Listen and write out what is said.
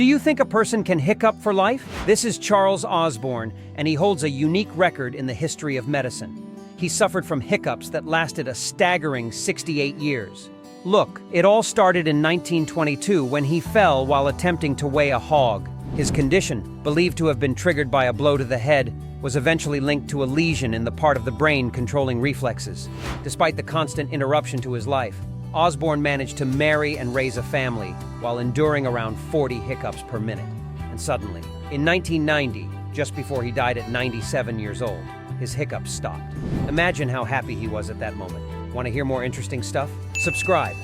Do you think a person can hiccup for life? This is Charles Osborne, and he holds a unique record in the history of medicine. He suffered from hiccups that lasted a staggering 68 years. Look, it all started in 1922 when he fell while attempting to weigh a hog. His condition, believed to have been triggered by a blow to the head, was eventually linked to a lesion in the part of the brain controlling reflexes. Despite the constant interruption to his life, Osborne managed to marry and raise a family while enduring around 40 hiccups per minute. And suddenly, in 1990, just before he died at 97 years old, his hiccups stopped. Imagine how happy he was at that moment. Want to hear more interesting stuff? Subscribe.